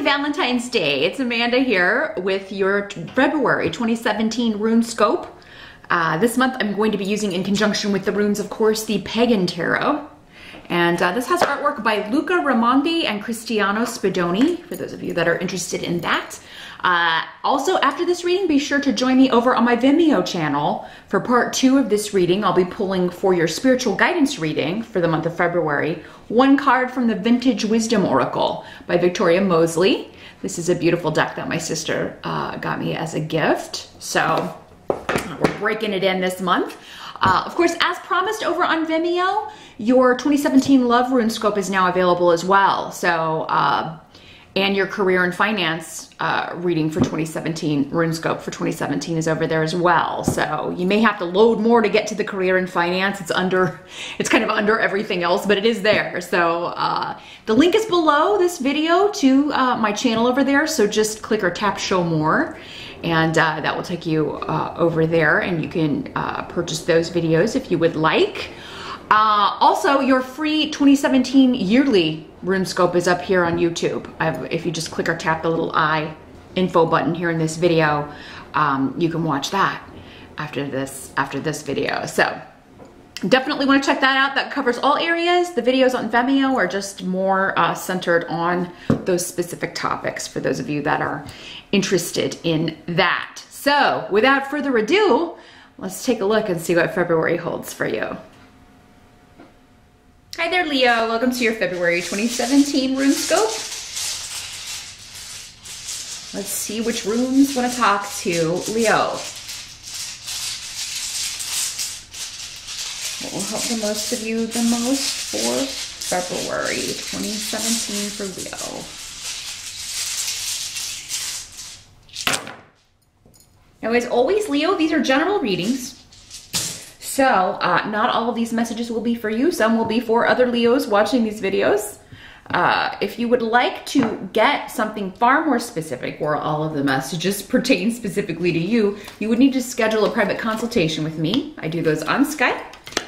Valentine's Day. It's Amanda here with your February 2017 RuneScope. This month I'm going to be using, in conjunction with the runes, of course, the Pagan Tarot. And this has artwork by Luca Raimondi and Cristiano Spadoni, for those of you that are interested in that. Also, after this reading, be sure to join me over on my Vimeo channel for part 2 of this reading. I'll be pulling for your spiritual guidance reading for the month of February, one card from the Vintage Wisdom Oracle by Victoria Mosley. This is a beautiful deck that my sister got me as a gift. So we're breaking it in this month. Of course, as promised over on Vimeo, your 2017 Love RuneScope is now available as well. So, and your Career and Finance reading for 2017, RuneScope for 2017 is over there as well. So you may have to load more to get to the Career and Finance. It's kind of under everything else, but it is there. So the link is below this video to my channel over there. So just click or tap show more, and that will take you over there, and you can purchase those videos if you would like. Also, your free 2017 yearly RuneScope is up here on YouTube. If you just click or tap the little I info button here in this video, you can watch that after this video. So definitely want to check that out. That covers all areas. The videos on Vimeo are just more centered on those specific topics for those of you that are interested in that. So without further ado, let's take a look and see what February holds for you. Hi there, Leo. Welcome to your February 2017 RuneScope. Let's see which runes want to talk to Leo. What will help the most of you the most for February 2017 for Leo? Now, as always, Leo, these are general readings. So not all of these messages will be for you. Some will be for other Leos watching these videos. If you would like to get something far more specific, where all of the messages pertain specifically to you, you would need to schedule a private consultation with me. I do those on Skype.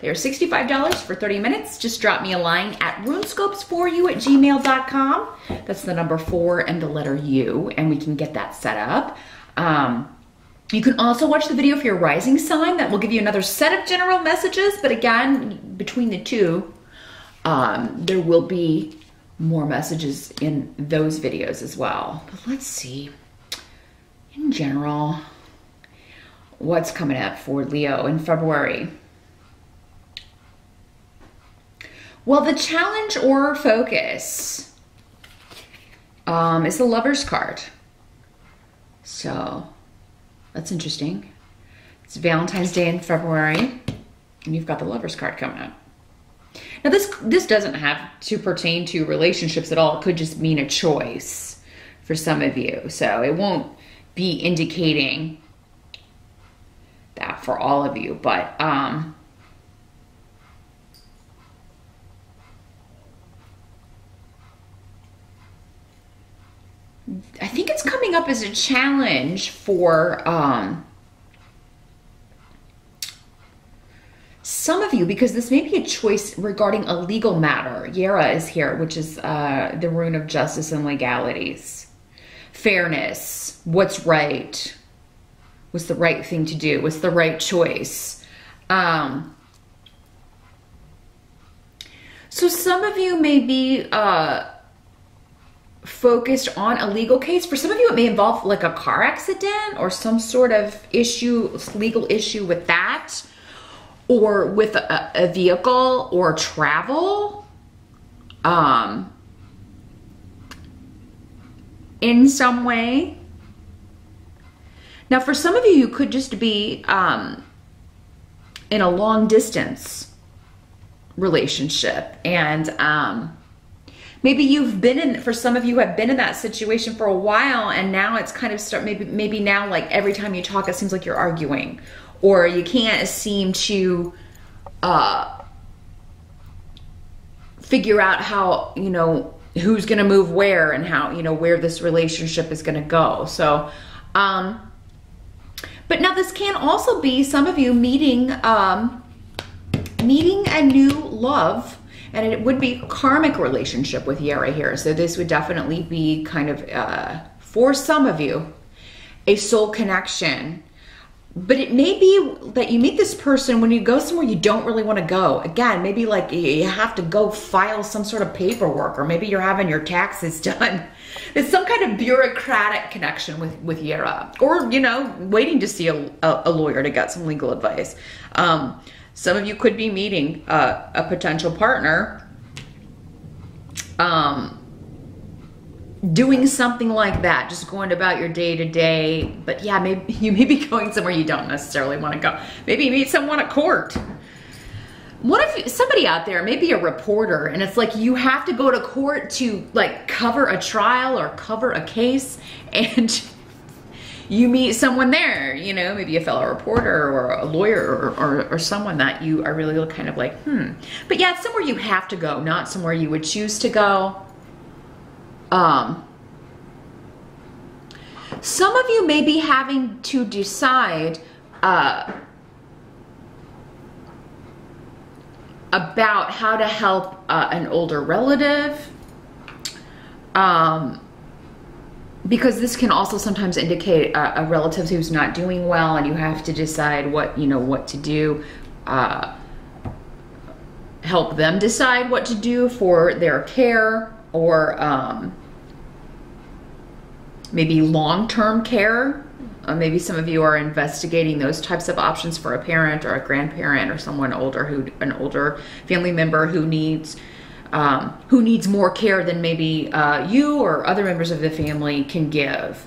They are $65 for 30 minutes. Just drop me a line at runescopes4u@gmail.com. That's the number 4 and the letter U, and we can get that set up. You can also watch the video for your rising sign. That will give you another set of general messages. But again, between the two, there will be more messages in those videos as well. But let's see, in general, what's coming up for Leo in February. Well, the challenge or focus is the Lover's card. So that's interesting. It's Valentine's Day in February, and you've got the Lover's card coming up. Now, this doesn't have to pertain to relationships at all. It could just mean a choice for some of you. So it won't be indicating that for all of you, but I think it's coming up as a challenge for some of you, because this may be a choice regarding a legal matter. Yera is here, which is the rune of justice and legalities. Fairness, what's right, what's the right thing to do, what's the right choice. So some of you may be focused on a legal case. For some of you, it may involve like a car accident or some sort of issue, legal issue with that, or with a vehicle or travel in some way. Now, for some of you, you could just be in a long distance relationship, and maybe you've been in, for some of you have been in that situation for a while, and now it's kind of maybe now, like every time you talk, it seems like you're arguing, or you can't seem to figure out how, who's going to move where, and how, where this relationship is going to go. So, but now this can also be some of you meeting a new love And it would be karmic relationship with Yara here. So this would definitely be kind of, for some of you, a soul connection. But it may be that you meet this person when you go somewhere you don't really want to go. Again, maybe like you have to go file some sort of paperwork, or maybe you're having your taxes done. It's some kind of bureaucratic connection with Yara, or, you know, waiting to see a lawyer to get some legal advice. Some of you could be meeting a potential partner, doing something like that, just going about your day to day. But yeah, maybe you may be going somewhere you don't necessarily want to go. Maybe you meet someone at court. What if somebody out there, maybe a reporter, and it's like you have to go to court to like cover a trial or cover a case, and you meet someone there, you know, maybe a fellow reporter or a lawyer or someone that you are really kind of like, But yeah, it's somewhere you have to go, not somewhere you would choose to go. Some of you may be having to decide about how to help an older relative, because this can also sometimes indicate a relative who's not doing well, and you have to decide what to do. Help them decide what to do for their care, or maybe long-term care. Maybe some of you are investigating those types of options for a parent or a grandparent or someone older, an older family member who needs more care than maybe you or other members of the family can give.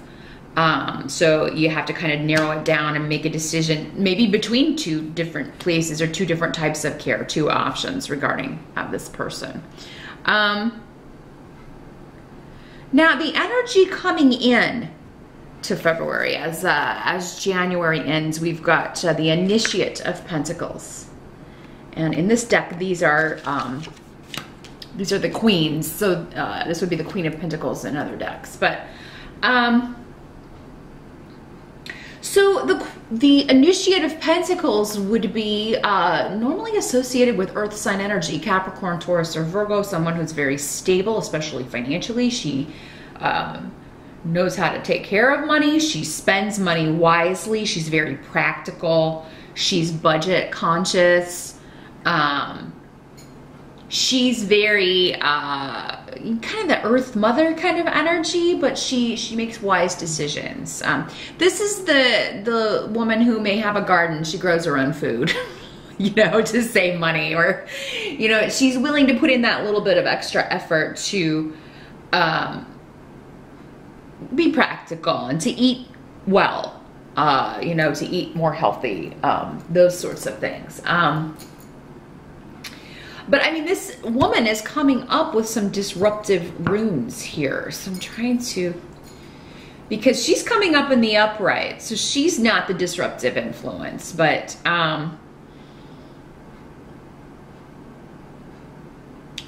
So you have to kind of narrow it down and make a decision, maybe between two different places or two different types of care, two options regarding this person. Now, the energy coming in to February, as January ends, we've got the Initiate of Pentacles, and in this deck, these are the queens. So this would be the Queen of Pentacles in other decks, but so the Initiate of Pentacles would be normally associated with Earth sign energy, Capricorn, Taurus, or Virgo, someone who's very stable, especially financially. She knows how to take care of money. She spends money wisely. She's very practical. She's budget conscious. She's very kind of the Earth Mother kind of energy, but she makes wise decisions. This is the woman who may have a garden. She grows her own food, to save money, or, she's willing to put in that little bit of extra effort to be practical and to eat well, to eat more healthy, those sorts of things. But I mean, this woman is coming up with some disruptive runes here. So I'm trying to, because she's coming up in the upright, so she's not the disruptive influence, but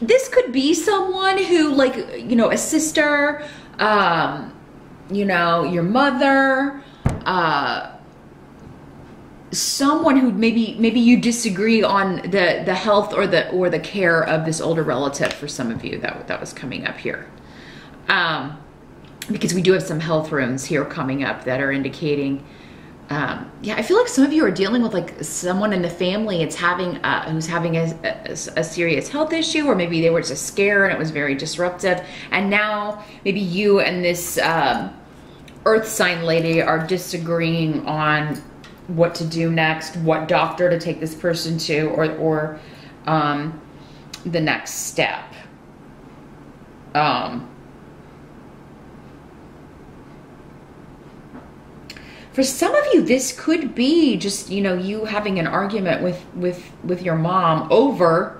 this could be someone who, like, a sister, your mother, someone who maybe you disagree on the health or the care of this older relative. For some of you, that was coming up here, because we do have some health runes here coming up that are indicating. I feel like some of you are dealing with like someone in the family who's having a serious health issue, or maybe they were just scared and it was very disruptive, and now maybe you and this Earth sign lady are disagreeing on what to do next, what doctor to take this person to, or the next step. For some of you, this could be just, you having an argument with your mom over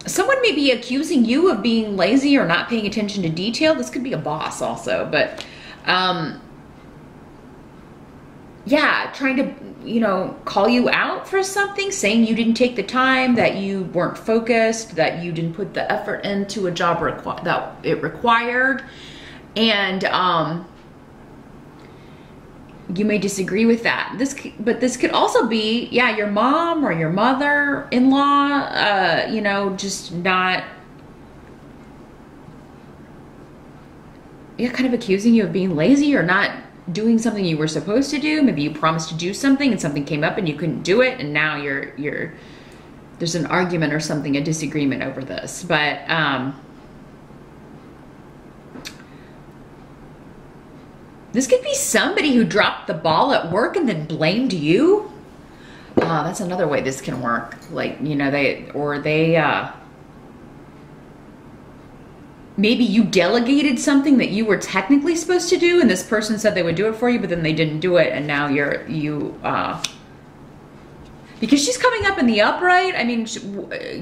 someone may be accusing you of being lazy or not paying attention to detail. This could be a boss also, but trying to, call you out for something, saying you didn't take the time, that you weren't focused, that you didn't put the effort into a job that it required. And you may disagree with that. But this could also be, yeah, your mom or your mother-in-law, you know, just not, yeah, kind of accusing you of being lazy or not doing something you were supposed to do. Maybe you promised to do something and something came up and you couldn't do it, and now there's an argument or something, a disagreement over this. But this could be somebody who dropped the ball at work and then blamed you. That's another way this can work. Like, you know, maybe you delegated something that you were technically supposed to do, and this person said they would do it for you, but then they didn't do it, and now because she's coming up in the upright, I mean,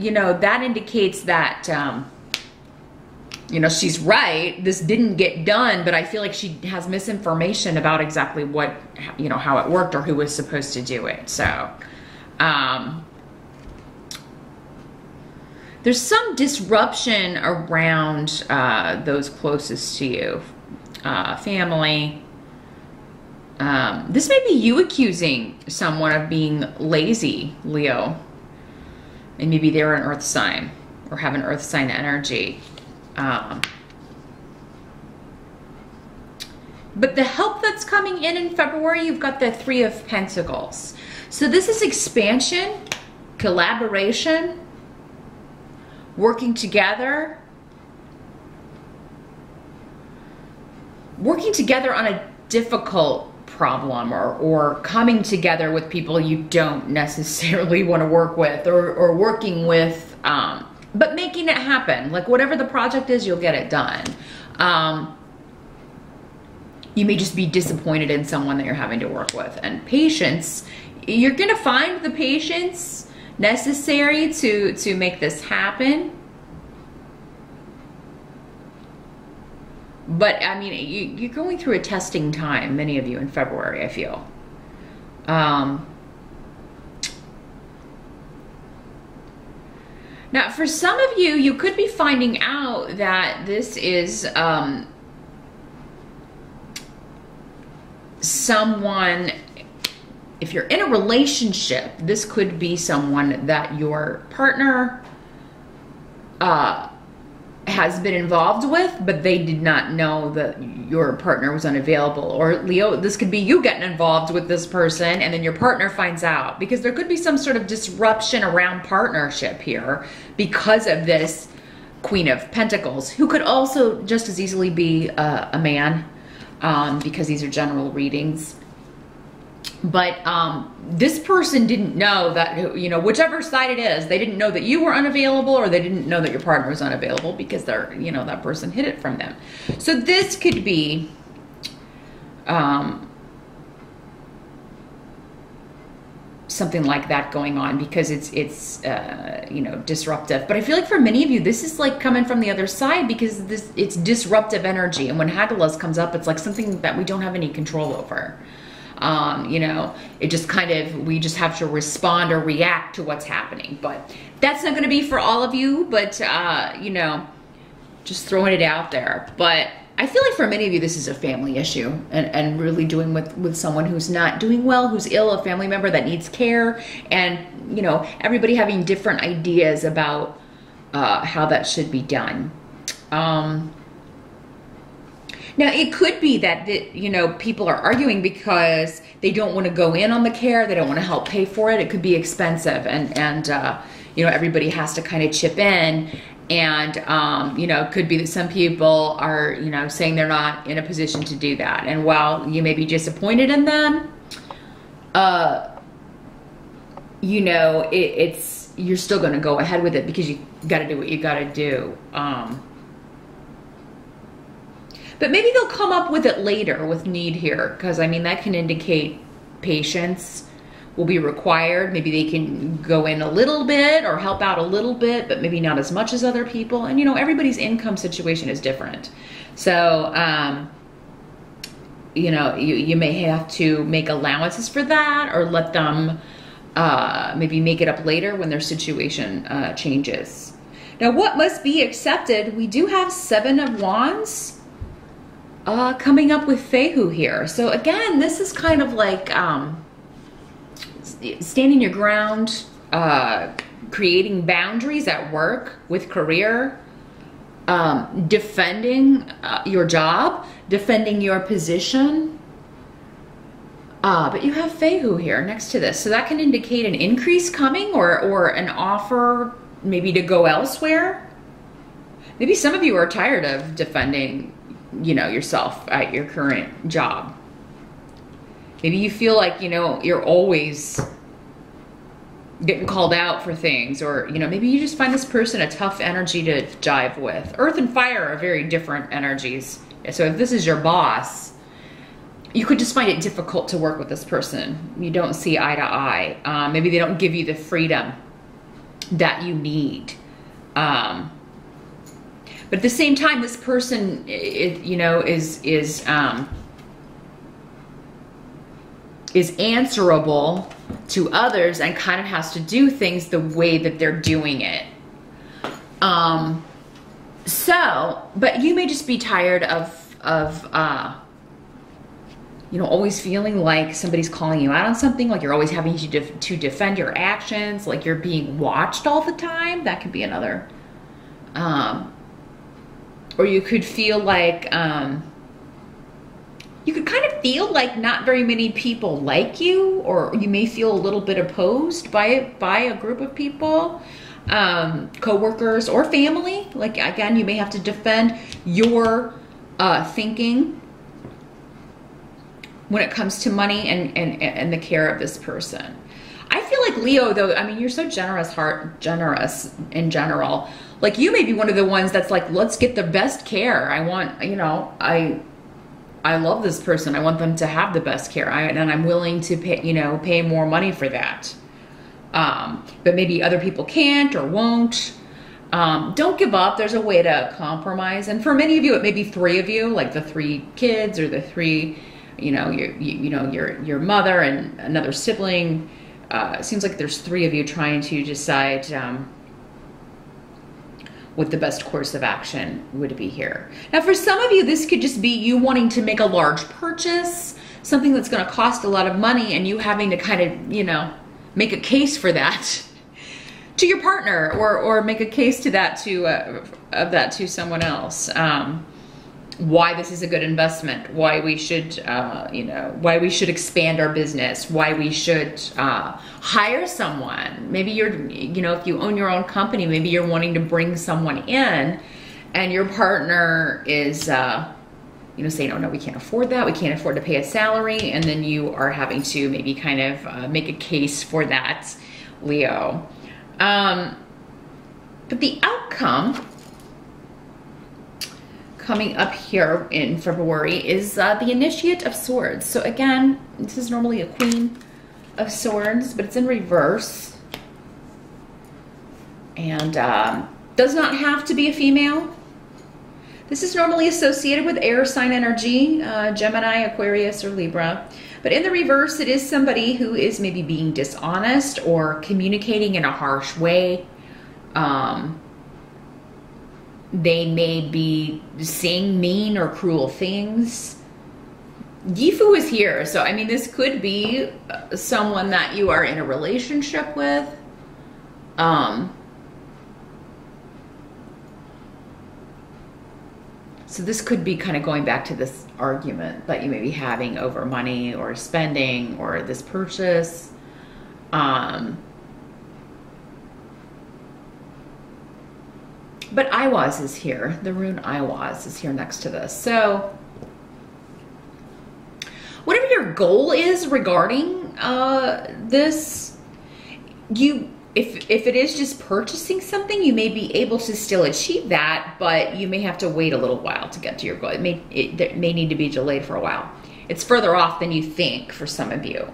you know, that indicates that, you know, she's right. This didn't get done, but I feel like she has misinformation about exactly what, you know, how it worked or who was supposed to do it. So, there's some disruption around those closest to you, family. This may be you accusing someone of being lazy, Leo. And maybe they're an earth sign or have an earth sign energy. But the help that's coming in February, you've got the 3 of Pentacles. So this is expansion, collaboration, working together on a difficult problem, or coming together with people you don't necessarily want to work with, or working with, but making it happen. Like whatever the project is, you'll get it done. You may just be disappointed in someone that you're having to work with. And patience, you're gonna find the patience necessary to make this happen. But I mean, you're going through a testing time, many of you, in February, I feel. Now, for some of you, you could be finding out that this is someone, if you're in a relationship, this could be someone that your partner has been involved with, but they did not know that your partner was unavailable. Or Leo, this could be you getting involved with this person and then your partner finds out, because there could be some sort of disruption around partnership here because of this Queen of Pentacles, who could also just as easily be a man, because these are general readings. But this person didn't know that, you know, whichever side it is, they didn't know that you were unavailable, or they didn't know that your partner was unavailable because they're, you know, that person hid it from them. So this could be something like that going on, because it's you know, disruptive. But I feel like for many of you, this is like coming from the other side, because it's disruptive energy. And when Hagalaz comes up, it's like something that we don't have any control over. You know, it just kind of, we just have to respond or react to what's happening. But that's not going to be for all of you, but, you know, just throwing it out there. But I feel like for many of you, this is a family issue, and really doing with someone who's not doing well, who's ill, a family member that needs care, and, you know, everybody having different ideas about, how that should be done. Now, it could be that, you know, people are arguing because they don't want to go in on the care. They don't want to help pay for it. It could be expensive. And you know, everybody has to kind of chip in. And, you know, it could be that some people are, you know, saying they're not in a position to do that. And while you may be disappointed in them, you know, you're still going to go ahead with it, because you got to do what you got to do. But maybe they'll come up with it later with need here, because I mean, that can indicate patience will be required. Maybe they can go in a little bit or help out a little bit, but maybe not as much as other people. And you know, everybody's income situation is different. So, you know, you may have to make allowances for that, or let them maybe make it up later when their situation changes. Now, what must be accepted? We do have 7 of Wands. coming up with Fehu here. So again, this is kind of like standing your ground, creating boundaries at work, with career, defending your job, defending your position. But you have Fehu here next to this. So that can indicate an increase coming, or an offer maybe to go elsewhere. Maybe some of you are tired of defending, you know, yourself at your current job. Maybe you feel like, you know, you're always getting called out for things, or, you know, maybe you just find this person a tough energy to jive with. Earth and fire are very different energies. So if this is your boss, you could just find it difficult to work with this person. You don't see eye to eye. Maybe they don't give you the freedom that you need. But at the same time, this person, you know, is answerable to others and kind of has to do things the way that they're doing it. But you may just be tired of you know, always feeling like somebody's calling you out on something, like you're always having to defend your actions, like you're being watched all the time. That could be another. Or you could feel like, you could kind of feel like not very many people like you, or you may feel a little bit opposed by a group of people, co-workers or family. Like, again, you may have to defend your thinking when it comes to money and the care of this person. I feel like Leo, though, I mean, you're so generous in general. Like, you may be one of the ones that's like, let's get the best care. I want, you know, I love this person. I want them to have the best care. And I'm willing to pay, you know, pay more money for that. But maybe other people can't or won't. Don't give up. There's a way to compromise. And for many of you, it may be 3 of you, like the 3 kids, or the 3, you know, your mother and another sibling. It seems like there's 3 of you trying to decide what the best course of action would be here. Now, for some of you, this could just be you wanting to make a large purchase, something that's going to cost a lot of money, and you having to kind of, you know, make a case for that to your partner, or make a case to that to someone else. Why this is a good investment, why we should, you know, why we should expand our business, why we should hire someone. Maybe you're, you know, if you own your own company, maybe you're wanting to bring someone in, and your partner is, you know, saying, oh no, we can't afford that. We can't afford to pay a salary. And then you are having to maybe kind of make a case for that, Leo. But the outcome coming up here in February is the Initiate of Swords. So again, this is normally a Queen of Swords, but it's in reverse. And does not have to be a female. This is normally associated with air sign energy, Gemini, Aquarius, or Libra. But in the reverse, it is somebody who is maybe being dishonest or communicating in a harsh way. They may be saying mean or cruel things. Gifu is here. So, I mean, this could be someone that you are in a relationship with. So this could be kind of going back to this argument that you may be having over money or spending or this purchase. But Iwaz is here. The rune Iwaz is here next to this. So whatever your goal is regarding this, if it is just purchasing something, you may be able to still achieve that, but you may have to wait a little while to get to your goal. It may need to be delayed for a while. It's further off than you think for some of you.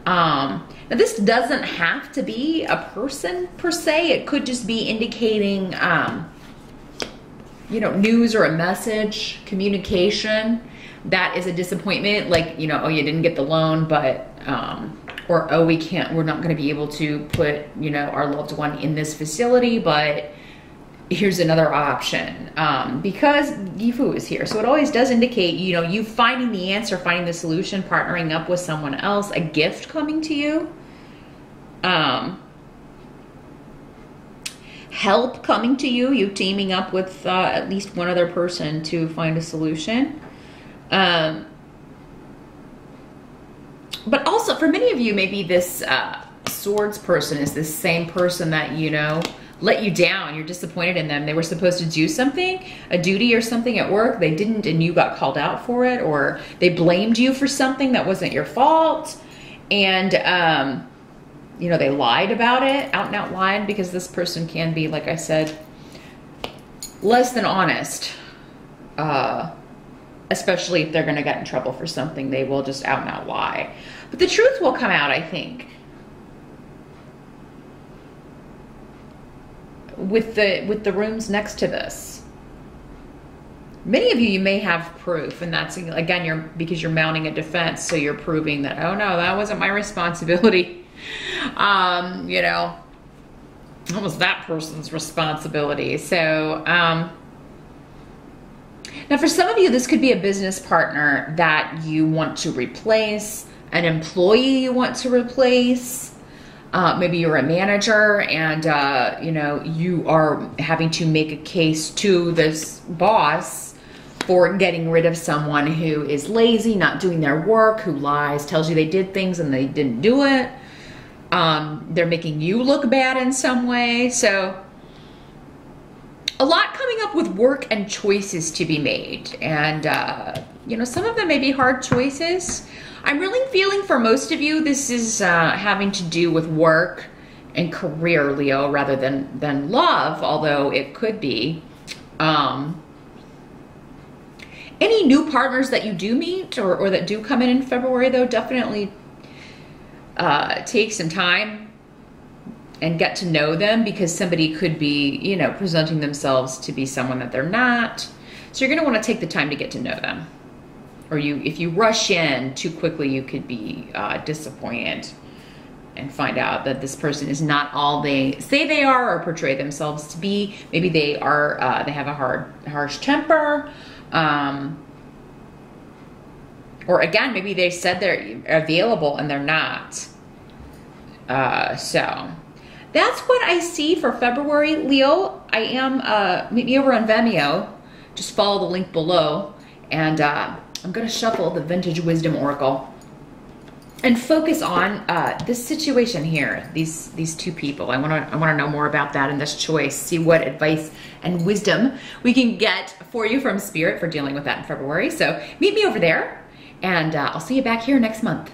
Now, this doesn't have to be a person per se. It could just be indicating, you know, news or a message, communication that is a disappointment. Like, you know, oh, you didn't get the loan, but, or, oh, we're not going to be able to put, you know, our loved one in this facility, but here's another option, because Gifu is here. So it always does indicate, you know, you finding the answer, finding the solution, partnering up with someone else, a gift coming to you, help coming to you, you teaming up with at least one other person to find a solution. But also for many of you, maybe this swords person is this same person that, you know, let you down. You're disappointed in them. They were supposed to do something, a duty or something at work. They didn't, and you got called out for it, or they blamed you for something that wasn't your fault. And, you know, they lied about it, out and out lied, because this person can be, like I said, less than honest. Especially if they're going to get in trouble for something, they will just out and out lie. But the truth will come out, I think. With the runes next to this. Many of you, you may have proof, and that's, again, because you're mounting a defense, so you're proving that, oh no, that wasn't my responsibility. You know, that was that person's responsibility. So, now for some of you, this could be a business partner that you want to replace, an employee you want to replace. Maybe you're a manager and, you know, you are having to make a case to this boss for getting rid of someone who is lazy, not doing their work, who lies, tells you they did things and they didn't do it. They're making you look bad in some way. So a lot coming up with work and choices to be made. And, you know, some of them may be hard choices. I'm really feeling for most of you, this is having to do with work and career, Leo, rather than love, although it could be. Any new partners that you do meet or that do come in February, though, definitely take some time and get to know them, because somebody could be, you know, presenting themselves to be someone that they're not. So you're going to want to take the time to get to know them. Or if you rush in too quickly, you could be disappointed and find out that this person is not all they say they are or portray themselves to be. Maybe they are, they have a harsh temper. Or again, maybe they said they're available and they're not. So that's what I see for February, Leo. I am, meet me over on Vimeo. Just follow the link below. And I'm going to shuffle the Vintage Wisdom Oracle and focus on this situation here, these two people. I want to know more about that in this choice, see what advice and wisdom we can get for you from Spirit for dealing with that in February. So meet me over there, and I'll see you back here next month.